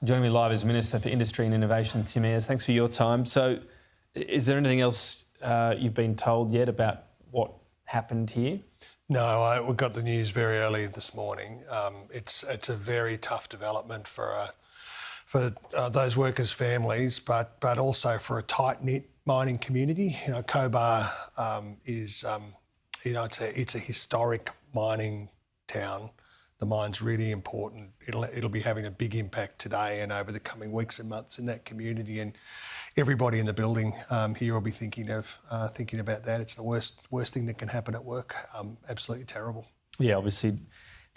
Joining me live is Minister for Industry and Innovation, Tim Ayres. Thanks for your time. So is there anything else you've been told yet about what happened here? No, we got the news very early this morning. It's a very tough development for those workers' families, but also for a tight-knit mining community. You know, Cobar is it's a historic mining town. The mine's really important. It'll be having a big impact today and over the coming weeks and months in that community, and everybody in the building here will be thinking about that. It's the worst thing that can happen at work. Absolutely terrible. Yeah, obviously,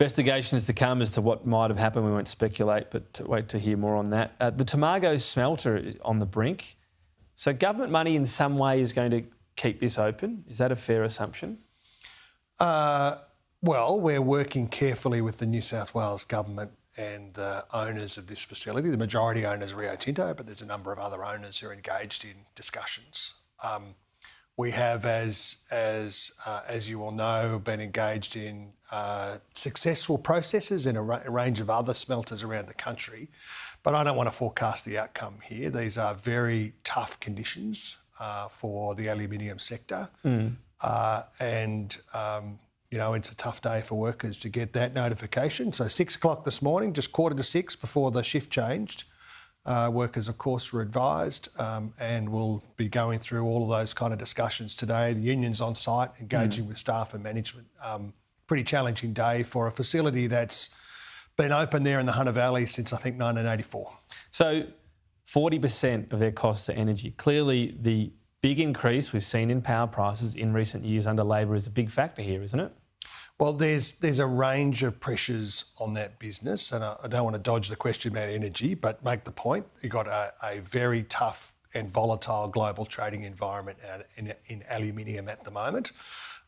investigations to come as to what might have happened. We won't speculate, but wait to hear more on that. The Tomago smelter on the brink. So government money in some way is going to keep this open. Is that a fair assumption? Well, we're working carefully with the New South Wales government and the owners of this facility. The majority owner is Rio Tinto, but there's a number of other owners who are engaged in discussions. We have, as you will know, been engaged in successful processes in a range of other smelters around the country, but I don't want to forecast the outcome here. These are very tough conditions for the aluminium sector, it's a tough day for workers to get that notification. So 6 o'clock this morning, just 5:45 before the shift changed, workers, of course, were advised, and we'll be going through all of those kind of discussions today. The union's on site, engaging with staff and management. Pretty challenging day for a facility that's been open there in the Hunter Valley since, I think, 1984. So 40% of their costs are energy. Clearly, the big increase we've seen in power prices in recent years under Labor is a big factor here, isn't it? Well, there's a range of pressures on that business, and I don't want to dodge the question about energy, but make the point. You've got a very tough and volatile global trading environment in aluminium at the moment.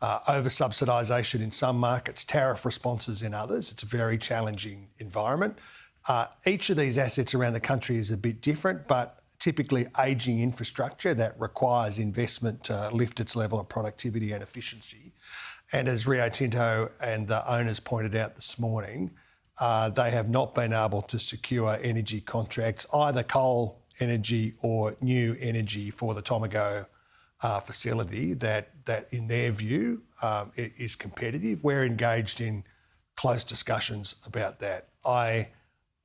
Over-subsidisation in some markets, tariff responses in others. It's a very challenging environment. Each of these assets around the country is a bit different, but typically ageing infrastructure that requires investment to lift its level of productivity and efficiency. And as Rio Tinto and the owners pointed out this morning, they have not been able to secure energy contracts, either coal energy or new energy for the Tomago facility that in their view is competitive. We're engaged in close discussions about that. I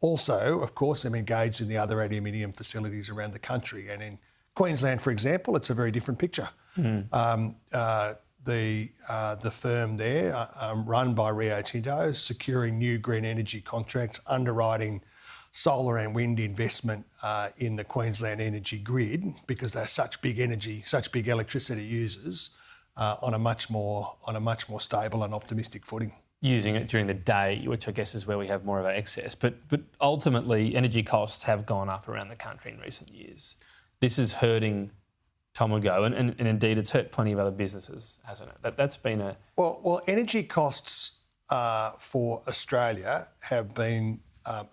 also, of course, am engaged in the other aluminium facilities around the country. And in Queensland, for example, it's a very different picture. The firm there, run by Rio Tinto, securing new green energy contracts, underwriting solar and wind investment in the Queensland energy grid, because they're such big electricity users, on a much more stable and optimistic footing. Using it during the day, which I guess is where we have more of our excess. But ultimately, energy costs have gone up around the country in recent years. This is hurting Tomago, and indeed it's hurt plenty of other businesses, hasn't it? That's been a... Well, energy costs for Australia have been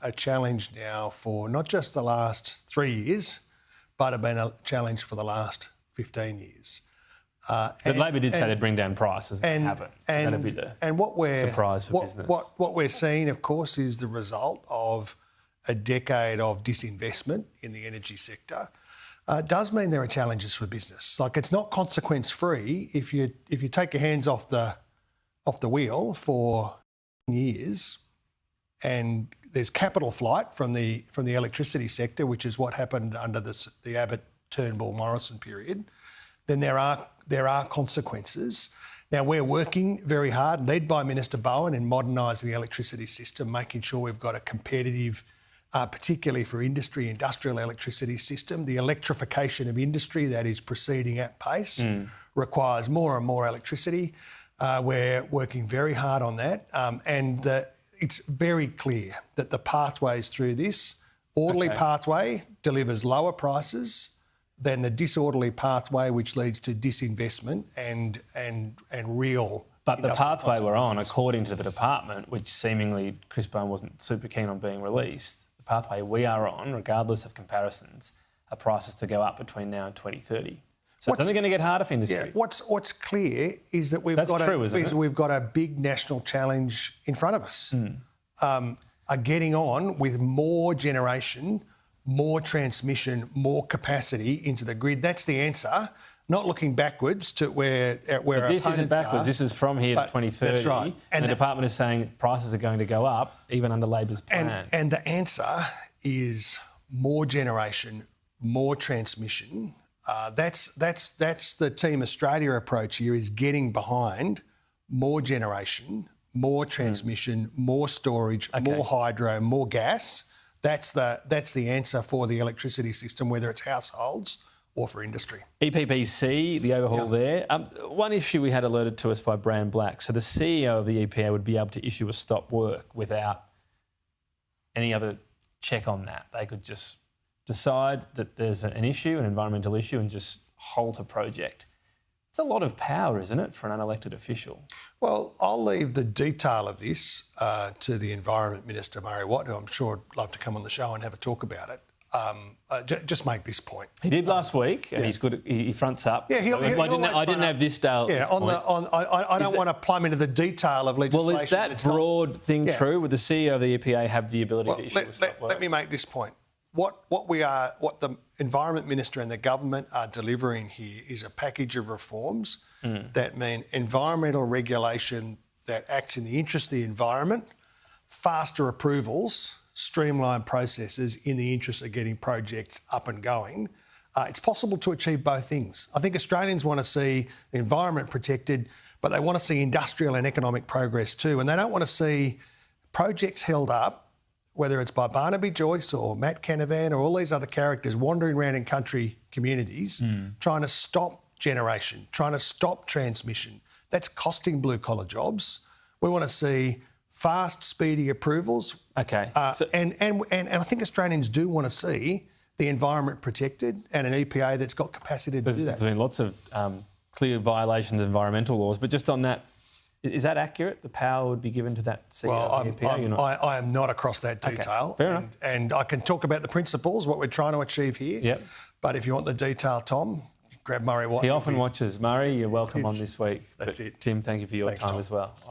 a challenge now for not just the last 3 years, but have been a challenge for the last 15 years. But Labor did say they'd bring down prices and haven't. So that'd be the surprise for business. What we're seeing, of course, is the result of a decade of disinvestment in the energy sector. It does mean there are challenges for business. Like, it's not consequence-free if you take your hands off the wheel for years, and there's capital flight from the electricity sector, which is what happened under the Abbott, Turnbull, Morrison period. Then there are consequences. Now, we're working very hard, led by Minister Bowen, in modernising the electricity system, making sure we've got a competitive, particularly for industry, industrial electricity system. The electrification of industry that is proceeding at pace requires more and more electricity. We're working very hard on that, and it's very clear that the pathways through this orderly pathway delivers lower prices than the disorderly pathway, which leads to disinvestment and real. But the pathway we're on, according to the department, which seemingly Chris Bowen wasn't super keen on being released, the pathway we are on, regardless of comparisons, are prices to go up between now and 2030. So it's only going to get harder for industry. Yeah, what's clear is that we've got a big national challenge in front of us. are getting on with more generation, more transmission, more capacity into the grid. That's the answer. Not looking backwards to where but this isn't backwards. This is from here to 2030. That's right. And the department is saying prices are going to go up, even under Labor's plan. And the answer is more generation, more transmission. That's the Team Australia approach here, is getting behind more generation, more transmission, more storage, more hydro, more gas. That's the answer for the electricity system, whether it's households or for industry. EPBC, the overhaul there. One issue we had alerted to us by Brand Black. So the CEO of the EPA would be able to issue a stop work without any other check on that. They could just decide that there's an issue, an environmental issue, and just halt a project. It's a lot of power, isn't it, for an unelected official? Well, I'll leave the detail of this to the Environment Minister, Murray Watt, who I'm sure would love to come on the show and have a talk about it. Just make this point. He did last week, and he's good. He fronts up. Yeah, I didn't have this detail. Yeah, I don't want to plumb into the detail of legislation. Well, is that broad thing true? Would the CEO of the EPA have the ability to issue a stop work? Let me make this point. What the Environment Minister and the government are delivering here is a package of reforms that mean environmental regulation that acts in the interest of the environment, faster approvals, streamlined processes in the interest of getting projects up and going. It's possible to achieve both things. I think Australians want to see the environment protected, but they want to see industrial and economic progress too. And they don't want to see projects held up, whether it's by Barnaby Joyce or Matt Canavan or all these other characters wandering around in country communities trying to stop generation, trying to stop transmission. That's costing blue-collar jobs. We want to see fast, speedy approvals. Okay. And I think Australians do want to see the environment protected and an EPA that's got capacity to do that. There's been lots of clear violations of environmental laws, but just on that, is that accurate? The power would be given to that CEO of the EPA? I am not across that detail. Okay, fair enough. And I can talk about the principles, what we're trying to achieve here. Yep. But if you want the detail, Tom, grab Murray Watt. He often watches. Murray, you're welcome on this week. That's it. Tim, thank you for your time as well.